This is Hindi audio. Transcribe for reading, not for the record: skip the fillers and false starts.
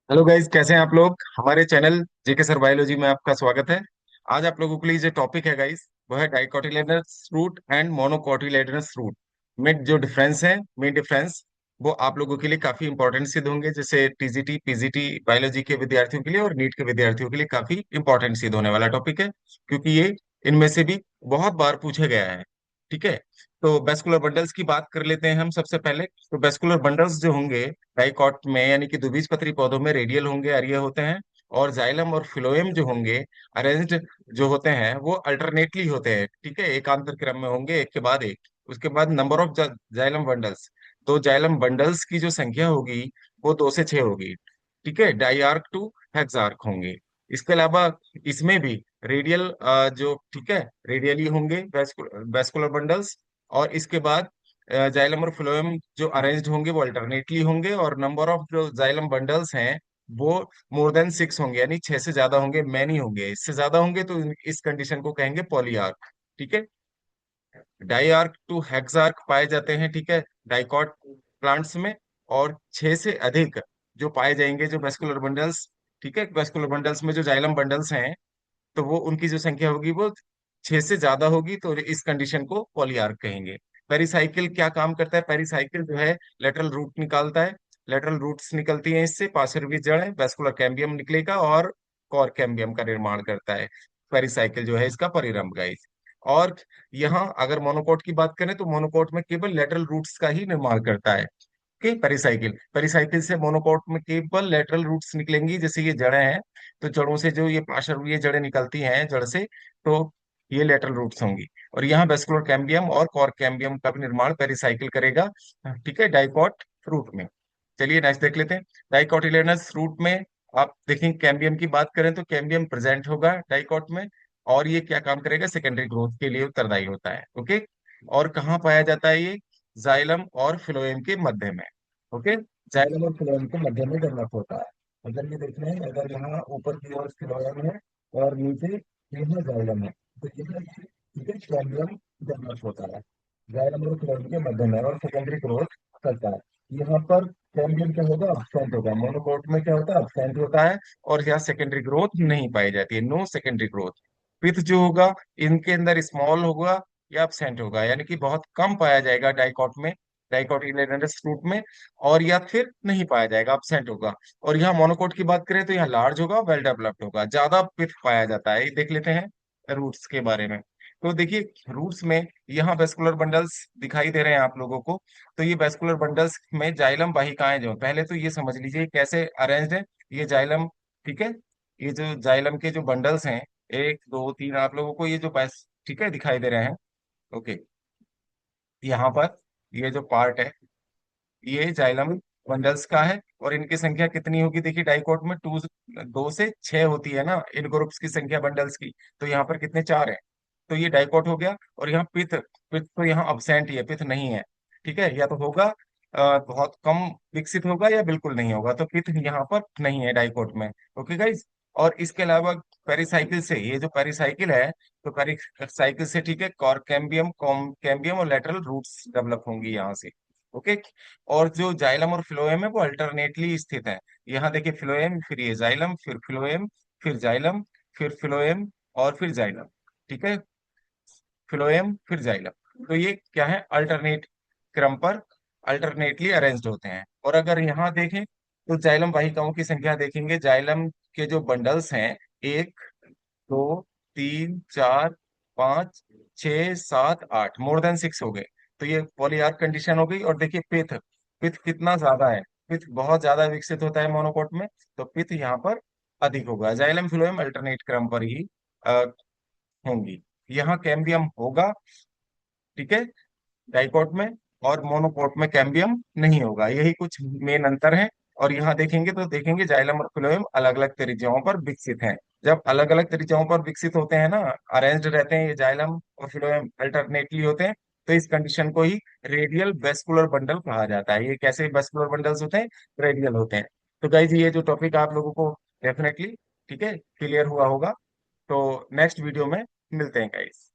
हेलो गाइस, कैसे हैं आप लोग। हमारे चैनल जेके सर बायोलॉजी में आपका स्वागत है। आज आप लोगों के लिए जो टॉपिक है गाइस, वो है डाइकोटिलेडनस रूट एंड मोनोकोटिलेडनस रूट में जो डिफरेंस है, मेन डिफरेंस, वो आप लोगों के लिए काफी इंपॉर्टेंट सिद्ध होंगे। जैसे टीजीटी पीजीटी बायोलॉजी के विद्यार्थियों के लिए और नीट के विद्यार्थियों के लिए काफी इंपॉर्टेंट सिद्ध होने वाला टॉपिक है, क्योंकि ये इनमें से भी बहुत बार पूछा गया है। ठीक है। तो वेस्कुलर बंडल्स की बात कर लेते हैं हम सबसे पहले। तो वेस्कुलर बंडल्स जो होंगे डाइकॉट में, यानी कि द्विबीजपत्री पौधों में रेडियल होंगे, अरिय होते हैं। और जाइलम और फिलोएम जो होंगे अरेंज्ड जो होते हैं, वो अल्टरनेटली होते हैं। ठीक है, एकांतर क्रम में होंगे, एक के बाद एक। उसके बाद नंबर ऑफ जाइलम बंडल्स, तो जाइलम बंडल्स की जो संख्या होगी वो 2 से 6 होगी। ठीक है, डाइआर्क टू हेक्सार्क होंगे। इसके अलावा इसमें भी रेडियल जो, ठीक है, रेडियली होंगे वेस्कुलर बंडल्स। और इसके बाद जाइलम और फ्लोएम जो अरेंज्ड होंगे वो अल्टरनेटली होंगे। और नंबर ऑफ जो जाइलम बंडल्स हैं वो मोर देन 6 होंगे, यानी 6 से ज्यादा होंगे, मैनी होंगे। इससे ज्यादा होंगे तो इस कंडीशन को कहेंगे पॉलीआर्क। ठीक है। डाईआर्क टू हेक्सार्क पाए जाते हैं, ठीक है, डाइकॉट प्लांट्स में। और 6 से अधिक जो पाए जाएंगे जो वेस्कुलर बंडल्स, ठीक है, वेस्कुलर बंडल्स में जो जाइलम बंडल्स हैं, तो वो उनकी जो संख्या होगी वो 6 से ज्यादा होगी, तो इस कंडीशन को पॉलीआर्क कहेंगे। पेरिसाइकिल क्या काम करता है? पेरिसाइकिल जो है लेटरल रूट निकालता है। लेटरल रूट्स निकलती हैं इससे, पार्श्विक जड़ है, वेस्कुलर कैम्बियम निकलेगा और कॉर कैम्बियम का निर्माण करता है। पेरिसाइकिल जो है इसका परिरंभ गाइस। और यहाँ अगर मोनोकोट की बात करें तो मोनोकोट में केवल लेटरल रूट्स का ही निर्माण करता है। कि पेरिसाइकिल पेरिसाइकिल से मोनोकोट में केवल लेटरल रूट्स निकलेंगी, जैसे ये जड़ें हैं, तो जड़ों से जो ये पार्श्वीय जड़ें निकलती हैं जड़ से, तो ये लेटरल रूट्स होंगी। और यहाँ वेस्कुलर कैम्बियम और कॉर कैम्बियम का भी निर्माण पेरिसाइकिल करेगा। ठीक है, डाइकॉट रूट में। चलिए नेक्स्ट देख लेते हैं। डाइकोटिलेडनस रूट में आप देखेंगे, कैम्बियम की बात करें तो कैम्बियम प्रेजेंट होगा डाइकॉट में। और ये क्या काम करेगा? सेकेंडरी ग्रोथ के लिए उत्तरदायी होता है। ओके। और कहाँ पाया जाता है ये? जाइलम और फिलोएम के मध्य में। ओके। जाइलम और फिलोएम के मध्य में डेवलप होता है। अगर ये देख रहे हैं, अगर यहाँ ऊपर की ओर फिलोएम है और नीचे यहाँ जाइलम है, तो यहाँ ठीक है कैम्बियम डेवलप होता है। जाइलम और फिलोएम के मध्य में और सेकेंडरी ग्रोथ करता है। यहाँ पर कैम्बियम क्या होगा? absent होगा। मोनोकोट में क्या होता है? absent होता है। और यहाँ सेकेंडरी ग्रोथ नहीं पाई जाती है, नो सेकेंडरी ग्रोथ। पिथ जो होगा इनके अंदर स्मॉल होगा या absent होगा, यानी कि बहुत कम पाया जाएगा डाइकॉट में, डाइकोटिलेडनस फ्रूट में। और या फिर नहीं पाया जाएगा, absent होगा। और यहाँ मोनोकोट की बात करें तो यहाँ लार्ज होगा, वेल डेवलप्ड होगा, ज्यादा पिथ पाया जाता है। ये देख लेते हैं रूट्स के बारे में। तो देखिए, रूट्स में यहाँ वेस्कुलर बंडल्स दिखाई दे रहे हैं आप लोगों को। तो ये वेस्कुलर बंडल्स में जाइलम वाहिकाएं जो, पहले तो ये समझ लीजिए कैसे अरेंज्ड है ये जाइलम। ठीक है, ये जो जाइलम के जो बंडल्स हैं, 1 2 3, आप लोगों को ये जो पैस, ठीक है, दिखाई दे रहे हैं। ओके। यहाँ पर ये जो पार्ट है ये जाइलम बंडल्स का है। और इनकी संख्या कितनी होगी? देखिए, डाइकोट में 2 से 6 होती है ना इन ग्रुप्स की संख्या बंडल्स की। तो यहाँ पर कितने? 4 है। तो ये डाइकोट हो गया। और यहाँ पिथ, पिथ तो यहाँ अब्सेंट ही है, पिथ नहीं है। ठीक है, या तो होगा बहुत कम विकसित होगा या बिल्कुल नहीं होगा, तो पिथ यहाँ पर नहीं है डाइकोट में। Okay guys. और इसके अलावा पेरिसाइकिल से, ये जो पेरिसाइकिल है, तो पेरिसाइकिल से, ठीक है, कॉर कैम्बियम, कॉम कैम्बियम और लेटरल रूट्स डेवलप होंगी यहाँ से। ओके। और जो जाइलम और फिलोएम है वो अल्टरनेटली स्थित है। यहाँ देखिए, फिलोएम, फिर ये जाइलम, फिर फिलोएम, फिर जाइलम, फिर फिलोएम, और फिर जाइलम। ठीक है, फिलोएम फिर जाइलम। तो ये क्या है? अल्टरनेट क्रम पर अल्टरनेटली अरेंज्ड होते हैं। और अगर यहाँ देखें तो जाइलम वाहिकाओं की संख्या देखेंगे, जाइलम के जो बंडल्स हैं, 1 2 3 4 5 6 7 8, मोर देन 6 हो गए। तो ये पॉलीआर्क कंडीशन हो गई। और देखिए पिथ, पिथ कितना ज्यादा है, पिथ बहुत ज्यादा विकसित होता है मोनोकोट में। तो पिथ यहाँ पर अधिक होगा। जाइलम फिलोएम अल्टरनेट क्रम पर ही अ, होंगी। यहाँ कैम्बियम होगा, ठीक है, डाइकोट में। और मोनोकोट में कैम्बियम नहीं होगा। यही कुछ मेन अंतर है। और यहाँ देखेंगे तो देखेंगे जाइलम और फिलोएम अलग अलग त्रिज्याओं पर विकसित हैं। जब अलग अलग त्रिज्याओं पर विकसित होते हैं ना, अरेंज्ड रहते हैं ये जाइलम और फिलोएम अल्टरनेटली होते हैं, तो इस कंडीशन को ही रेडियल वेस्कुलर बंडल कहा जाता है। ये कैसे वेस्कुलर बंडल्स होते हैं? रेडियल होते हैं। तो गाइज, ये जो टॉपिक आप लोगों को डेफिनेटली, ठीक है, क्लियर हुआ होगा। तो नेक्स्ट वीडियो में मिलते हैं गाइज।